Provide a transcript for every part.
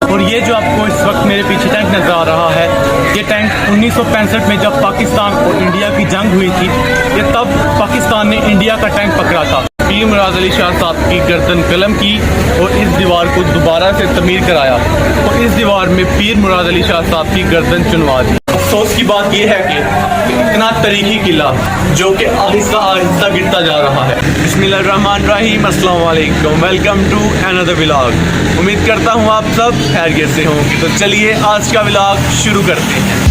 और ये जो आपको इस वक्त मेरे पीछे टैंक नज़र आ रहा है, ये टैंक 1965 में जब पाकिस्तान और इंडिया की जंग हुई थी, ये तब पाकिस्तान ने इंडिया का टैंक पकड़ा था। पीर मुराद अली शाह साहब की गर्दन कलम की और इस दीवार को दोबारा से तमीर कराया और इस दीवार में पीर मुराद अली शाह साहब की गर्दन चुनवा दी। अफसोस की बात यह है कि इतना तारीखी किला जो कि आहिस्ता आहिस्ता गिरता जा रहा है। बिस्मिल्लाहिर्रहमानिर्रहीम, अस्सलाम वालेकुम, वेलकम टू अनदर व्लॉग। उम्मीद करता हूँ आप सब खैरियत से होंगे। तो चलिए आज का व्लॉग शुरू करते हैं।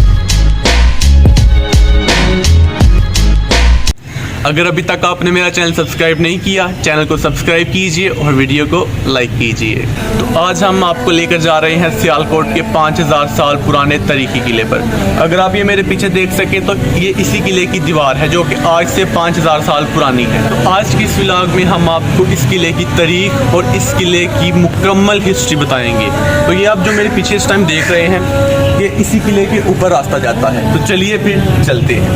अगर अभी तक आपने मेरा चैनल सब्सक्राइब नहीं किया, चैनल को सब्सक्राइब कीजिए और वीडियो को लाइक कीजिए। तो आज हम आपको लेकर जा रहे हैं सियालकोट के 5000 साल पुराने तारीखी किले पर। अगर आप ये मेरे पीछे देख सकें तो ये इसी किले की दीवार है जो कि आज से 5000 साल पुरानी है। तो आज की इस व्लॉग में हम आपको इस किले की तारीख और इस किले की मुकम्मल हिस्ट्री बताएंगे। तो ये आप जो मेरे पीछे इस टाइम देख रहे हैं, ये इसी किले के ऊपर रास्ता जाता है। तो चलिए फिर चलते हैं।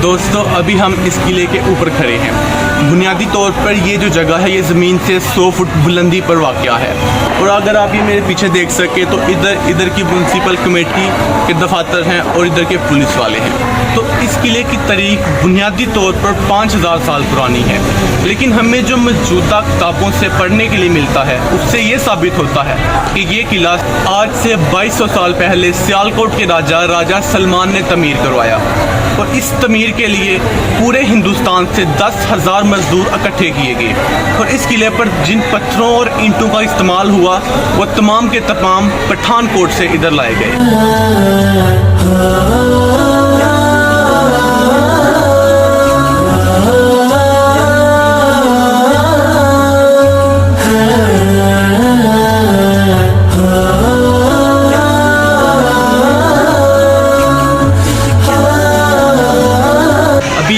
दोस्तों अभी हम इस किले के ऊपर खड़े हैं। बुनियादी तौर पर ये जो जगह है ये ज़मीन से 100 फुट बुलंदी पर वाक़या है। और अगर आप ये मेरे पीछे देख सके तो इधर की म्यूनसिपल कमेटी के दफातर हैं और इधर के पुलिस वाले हैं। तो इस किले की तारीख बुनियादी तौर पर 5000 साल पुरानी है, लेकिन हमें जो मौजूदा किताबों से पढ़ने के लिए मिलता है उससे ये साबित होता है कि ये किला आज से 2200 साल पहले सियालकोट के राजा सलमान ने तमीर करवाया। और इस तमीर के लिए पूरे हिंदुस्तान से 10,000 मजदूर इकट्ठे किए गए और इस किले पर जिन पत्थरों और ईंटों का इस्तेमाल हुआ वो तमाम के तमाम पठानकोट से इधर लाए गए।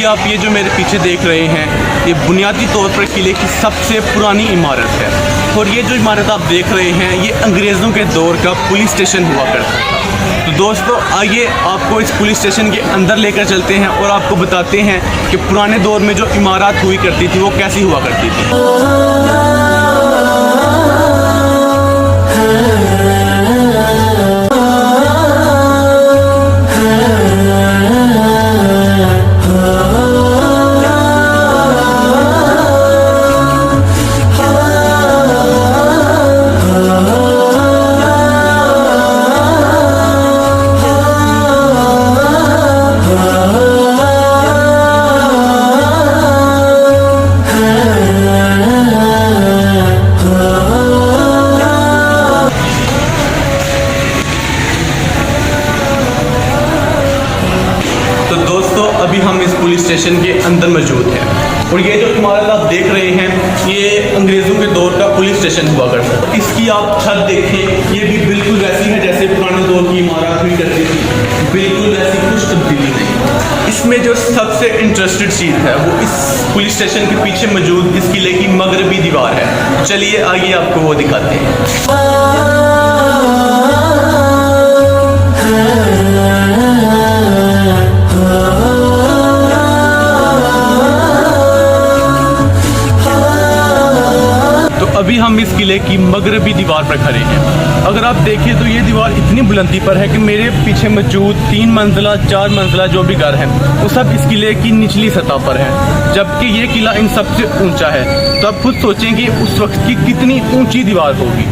आप ये जो मेरे पीछे देख रहे हैं ये बुनियादी तौर पर किले की सबसे पुरानी इमारत है। और ये जो इमारत आप देख रहे हैं ये अंग्रेज़ों के दौर का पुलिस स्टेशन हुआ करता था। तो दोस्तों आइए आपको इस पुलिस स्टेशन के अंदर लेकर चलते हैं और आपको बताते हैं कि पुराने दौर में जो इमारत हुई करती थी वो कैसी हुआ करती थी। अभी हम इस पुलिस स्टेशन के अंदर मौजूद हैं और ये जो इमारत आप देख रहे हैं ये अंग्रेज़ों के दौर का पुलिस स्टेशन हुआ करता था। इसकी आप छत देखें, ये भी बिल्कुल वैसी है जैसे पुराने दौर की इमारत हुई करती थी, बिल्कुल वैसी कुछ तब्दीली नहीं। इसमें जो सबसे इंटरेस्टेड चीज़ है वो इस पुलिस स्टेशन के पीछे मौजूद इस किले की मगरबी दीवार है। चलिए आगे आपको वो दिखाते हैं। अभी हम इस किले की मगरबी दीवार पर खड़े हैं। अगर आप देखें तो ये दीवार इतनी बुलंदी पर है कि मेरे पीछे मौजूद 3 मंजिला 4 मंजिला जो भी घर हैं वो सब इस किले की निचली सतह पर हैं, जबकि ये किला इन सबसे ऊंचा है। तो आप खुद सोचें कि उस वक्त की कितनी ऊंची दीवार होगी।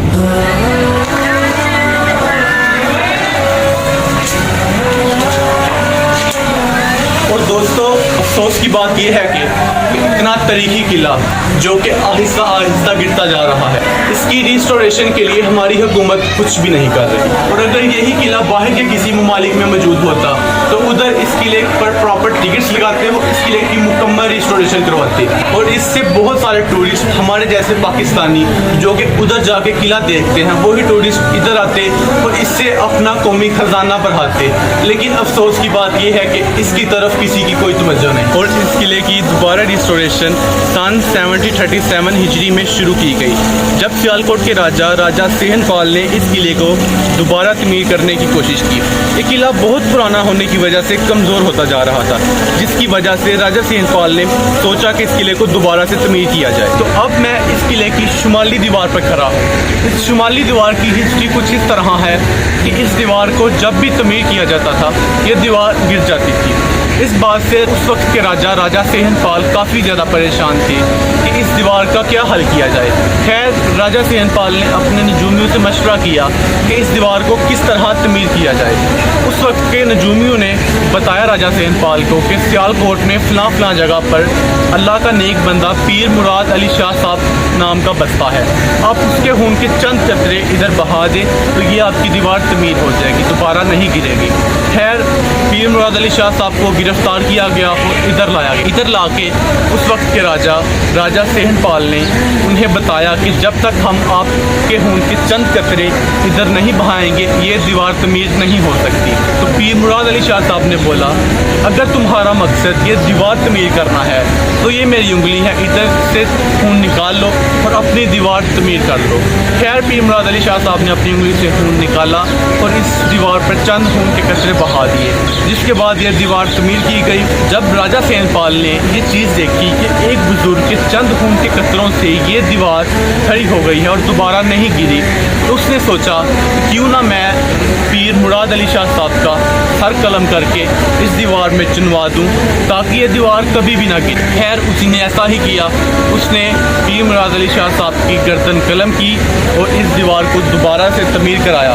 और दोस्तों अफसोस की बात यह है कि इतना तारीखी किला जो कि आहिस्ता आहिस्ता गिरता जा रहा है, इसकी रिस्टोरेशन के लिए हमारी हुकूमत कुछ भी नहीं कर रही। और अगर यही किला बाहर के किसी ममालिक में मौजूद होता तो उधर इस किले पर प्रॉपर टिकट्स लगाते हैं, वो इस किले की मुकम्मल रिस्टोरेशन करवाते हैं। और इससे बहुत सारे टूरिस्ट हमारे जैसे पाकिस्तानी जो कि उधर जाके किला देखते हैं, वही टूरिस्ट इधर आते और इससे अपना कौमी खजाना बढ़ाते। लेकिन अफसोस की बात यह है कि इसकी तरफ किसी की कोई तवज्जो नहीं। और इस किले की दोबारा रिस्टोरेशन सन 7037 हिजरी में शुरू की गई, जब सियालकोट के राजा सेहनपाल ने इस किले को दोबारा तमीर करने की कोशिश की। ये किला बहुत पुराना होने की वजह से कमज़ोर होता जा रहा था, जिसकी वजह से राजा सेहनपाल ने सोचा कि इस किले को दोबारा से तमीर किया जाए। तो अब मैं इस किले की शुमाली दीवार पर खड़ा हूँ। इस शुमाली दीवार की हिस्ट्री कुछ इस तरह है कि इस दीवार को जब भी तमीर किया जाता था, ये दीवार गिर जाती थी। इस बात से उस वक्त के राजा सेहनपाल काफ़ी ज़्यादा परेशान थे कि इस दीवार का क्या हल किया जाए। खैर, राजा सेहनपाल ने अपने नजूमियों से मशवरा किया कि इस दीवार को किस तरह तमीर किया जाए। उस वक्त के नजूमियों ने बताया राजा सेहनपाल को कि सियालकोट में फ़लाँ जगह पर अल्लाह का नेक बंदा पीर मुराद अली शाह साहब नाम का बस्ता है, आप उसके खून के चंद कतरे इधर बहा दें तो ये आपकी दीवार तमीर हो जाएगी, दोबारा नहीं गिरेगी। खैर, पीर मुराद अली शाह साहब को गिरफ्तार किया गया और इधर लाया गया। इधर लाके उस वक्त के राजा सेहनपाल ने उन्हें बताया कि जब तक हम आपके खून के चंद कतरे इधर नहीं बहाएंगे, ये दीवार तमीर नहीं हो सकती। तो पीर मुराद अली शाह साहब ने बोला, अगर तुम्हारा मकसद ये दीवार तमीर करना है तो ये मेरी उंगली है, इधर से खून निकाल लो और अपनी दीवार तमीर कर लो। खैर, पीर मुराद अली शाह साहब ने अपनी उंगली से खून निकाला और इस दीवार पर चंद खून के कतरे बहा दिए, जिसके बाद यह दीवार तमीर की गई। जब राजा सेहनपाल ने ये चीज़ देखी कि एक बुजुर्ग के चंद खून के कतरों से ये दीवार खड़ी हो गई है और दोबारा नहीं गिरी, तो उसने सोचा क्यों ना मैं पीर मुराद अली शाह साहब का सर कलम करके इस दीवार में चुनवा दूं ताकि ये दीवार कभी भी ना गिरे। खैर, उसी ने ऐसा ही किया। उसने पीर मुराद अली शाह साहब की गर्दन कलम की और इस दीवार को दोबारा से तमीर कराया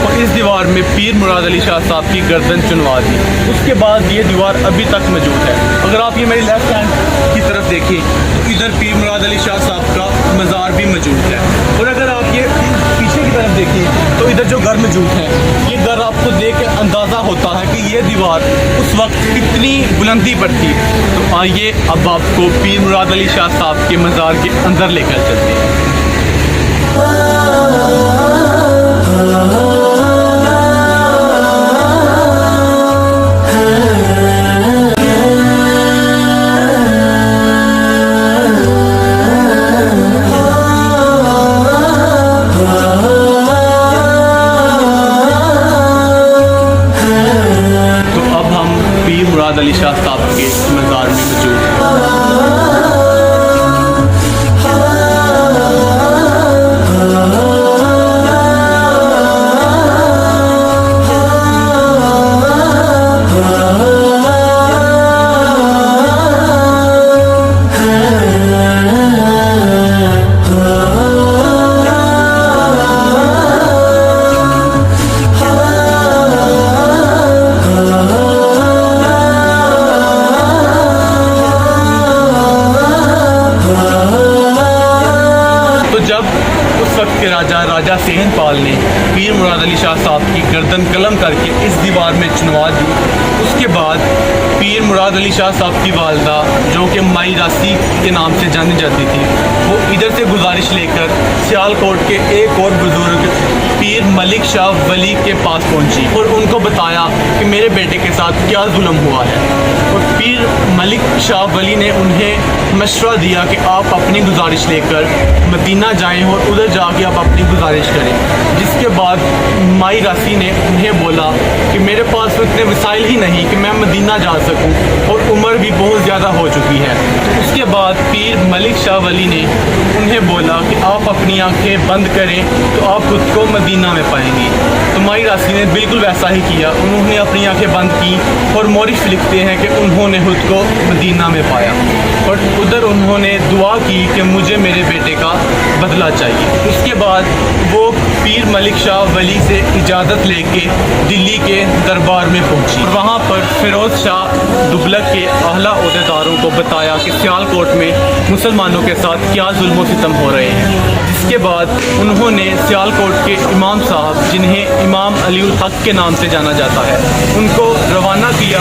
और इस दीवार में पीर मुराद अली शाह साहब की गर्दन चुनवा दी। उसके बाद ये दीवार अभी तक मौजूद है। अगर आप ये मेरी लेफ्ट हैंड की तरफ देखें तो इधर पीर मुराद अली शाह साहब का मज़ार भी मौजूद है। और अगर आप ये पीछे की तरफ देखें तो इधर जो घर मौजूद है, ये घर आपको देख के अंदाज़ा होता है कि ये दीवार उस वक्त कितनी बुलंदी पर थी। तो आइए अब आपको पीर मुराद अली शाह साहब के मज़ार के अंदर लेकर चलते हैं। मुराद अली शाह साहब के मज़ार में मौजूद है। राजा सेहनपाल ने पीर मुराद अली शाह साहब की गर्दन कलम करके इस दीवार में चुनवा दी। उसके बाद पीर मुराद अली शाह साहब की वालदा, जो कि माई रासी के नाम से जानी जाती थी, वो इधर से गुजारिश लेकर सियालकोट के एक और बुजुर्ग पीर मलिक शाह वली के पास पहुंची और उनको बताया कि मेरे बेटे के साथ क्या जुल्म हुआ है। और पीर मलिक शाह वली ने उन्हें मशवरा दिया कि आप अपनी गुजारिश लेकर मदीना जाएं और उधर जाके आप अपनी गुजारिश करें। जिसके बाद माई रासी ने उन्हें बोला कि मेरे पास तो इतने वसाइल ही नहीं कि मैं मदीना जा सकूं और उम्र भी बहुत ज़्यादा हो चुकी है। तो उसके बाद पीर मलिक शाह वली ने उन्हें बोला कि आप अपनी आंखें बंद करें तो आप खुद को मदीना में पाएंगे। तो माई रासी ने बिल्कुल वैसा ही किया। उन्होंने अपनी आंखें बंद की और मौरिख लिखते हैं कि उन्होंने खुद को मदीना में पाया। और उधर उन्होंने दुआ की कि मुझे मेरे बेटे का बदला चाहिए। उसके बाद वो पीर मलिक शाह वली से इजाज़त लेके दिल्ली के दरबार में पहुंची। वहाँ पर फिरोज़ शाह दुबलक के आला ओहदेदारों को बताया कि सियालकोट में मुसलमानों के साथ क्या जुल्म सितम हो रहे हैं। जिसके बाद उन्होंने सियालकोट के इमाम साहब, जिन्हें इमाम अली उल हक के नाम से जाना जाता है, उनको रवाना किया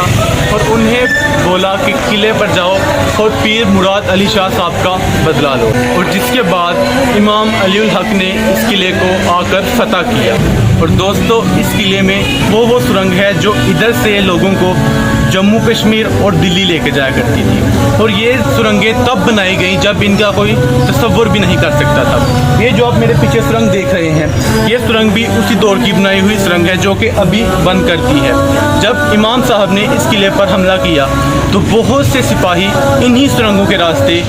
और उन्हें बोला कि किले पर जाओ और पीर मुराद अली शाह साहब का बदला लो। और जिसके बाद इमाम अली उल हक ने इस किले को आकर फतह किया। और दोस्तों, इस किले में वो सुरंग है जो इधर से लोगों को जम्मू कश्मीर और दिल्ली लेके जाया करती थी। और ये सुरंगें तब बनाई गई जब इनका कोई तसव्वुर भी नहीं कर सकता था। ये जो आप मेरे पीछे सुरंग देख रहे हैं, ये सुरंग भी उसी दौर की बनाई हुई सुरंग है जो कि अभी बंद करती है। जब इमाम साहब ने इस किले पर हमला किया तो बहुत से सिपाही इन्हीं सुरंगों के रास्ते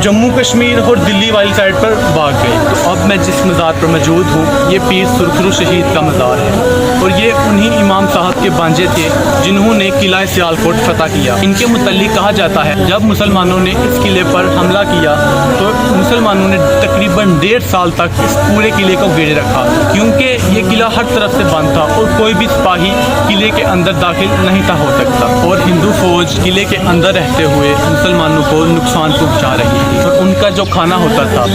जम्मू कश्मीर और दिल्ली वाली साइड पर भाग गए। तो अब मैं जिस मज़ार पर मौजूद हूँ, ये पीर सुरखरू शहीद का मज़ार है और ये उन्हीं इमाम साहब के भांजे थे जिन्होंने किला सियालकोट फतह किया। इनके मुतल्लिक कहा जाता है जब मुसलमानों ने इस किले पर हमला किया तो मुसलमानों ने तकरीबन 1.5 साल तक इस पूरे किले को घेरे रखा, क्योंकि ये किला हर तरफ से बंद था और कोई भी सिपाही किले के अंदर दाखिल नहीं था हो सकता। और हिंदू फौज किले के अंदर रहते हुए मुसलमानों को नुकसान पहुंचा रही थी। और उनका जो खाना होता था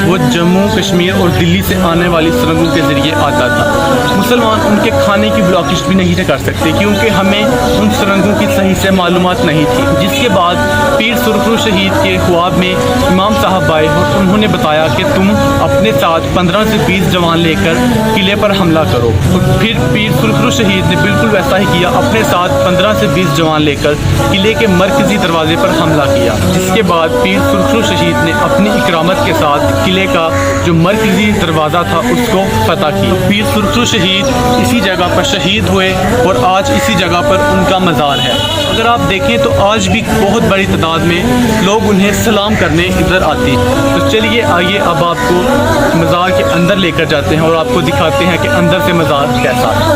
वो जम्मू कश्मीर और दिल्ली से आने वाली सुरंगों के ज़रिए आता था। मुसलमान उनके खाने की ब्लॉकेज भी नहीं कर सकते क्योंकि हमें उन सुरंगों की सही से मालूमात नहीं थी। जिसके बाद पीर सुरखरू शहीद के ख्वाब में इमाम साहब आए और उन्होंने बताया कि तुम अपने साथ 15 से 20 जवान लेकर किले पर हमला करो। और फिर पीर सुरखरू शहीद ने बिल्कुल वैसा ही किया, अपने साथ 15 से 20 जवान लेकर किले के मरकजी दरवाजे पर हमला किया। जिसके बाद पीर सुरखरू शहीद ने अपनी इकरामत के साथ किले का जो मरकजी दरवाज़ा था उसको फतह किया। तो पीर सुरखरू शहीद इसी जगह पर शहीद हुए और आज इसी जगह पर उनका मज़ार है। अगर आप देखें तो आज भी बहुत बड़ी तादाद में लोग उन्हें सलाम करने इधर आते हैं। तो चलिए आइए अब आपको मज़ार के अंदर लेकर जाते हैं और आपको दिखाते हैं कि अंदर से मज़ार कैसा है।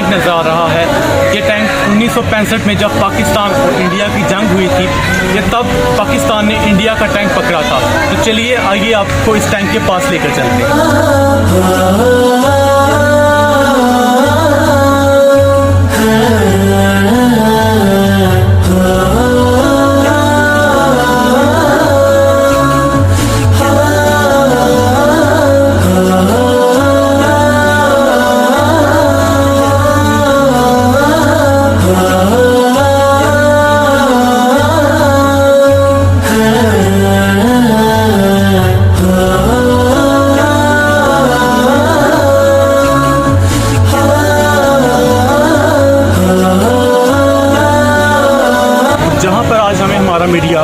नज़र आ रहा है, ये टैंक 1965 में जब पाकिस्तान और इंडिया की जंग हुई थी, ये तब पाकिस्तान ने इंडिया का टैंक पकड़ा था। तो चलिए आइए आपको इस टैंक के पास लेकर चलते हैं। मीडिया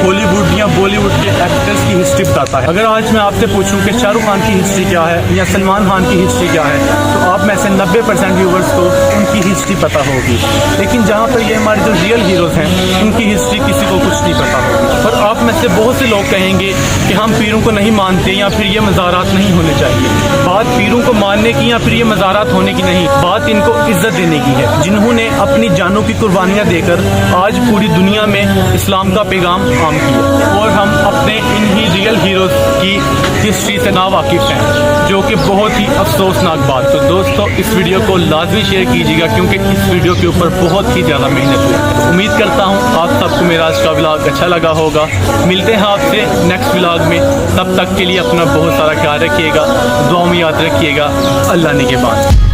हॉलीवुड या बॉलीवुड के एक्टर्स की हिस्ट्री बताता है। अगर आज मैं आपसे पूछूं कि शाहरुख खान की हिस्ट्री क्या है या सलमान खान की हिस्ट्री क्या है, तो आप में से 90% व्यूवर्स को उनकी हिस्ट्री पता होगी। लेकिन जहाँ पर ये हमारे जो रियल हीरोज़ हैं, उनकी हिस्ट्री किसी को कुछ नहीं पता होगी। और आप में से बहुत से लोग कहेंगे कि हम पीरों को नहीं मानते या फिर ये मज़ारात नहीं होने चाहिए। बात पीरों को मानने की या फिर ये मज़ारात होने की नहीं, बात इनको इज्जत देने की है, जिन्होंने अपनी जानों की कुर्बानियाँ देकर आज पूरी दुनिया में इस्लाम का पैगाम आम किया। और हम अपने इन्हीं रियल हीरोज़ की हिस्ट्री से नावाकिफ़ हैं, जो कि बहुत ही अफसोसनाक बात। तो दोस्तों, इस वीडियो को लाजमी शेयर कीजिएगा क्योंकि इस वीडियो के ऊपर बहुत ही ज़्यादा मेहनत हुई। तो उम्मीद करता हूँ आप सबको मेरा आज का व्लॉग अच्छा लगा होगा। मिलते हैं आपसे नेक्स्ट व्लॉग में, तब तक के लिए अपना बहुत सारा ख्याल रखिएगा, दुआ में याद रखिएगा। अल्लाह निगहबान।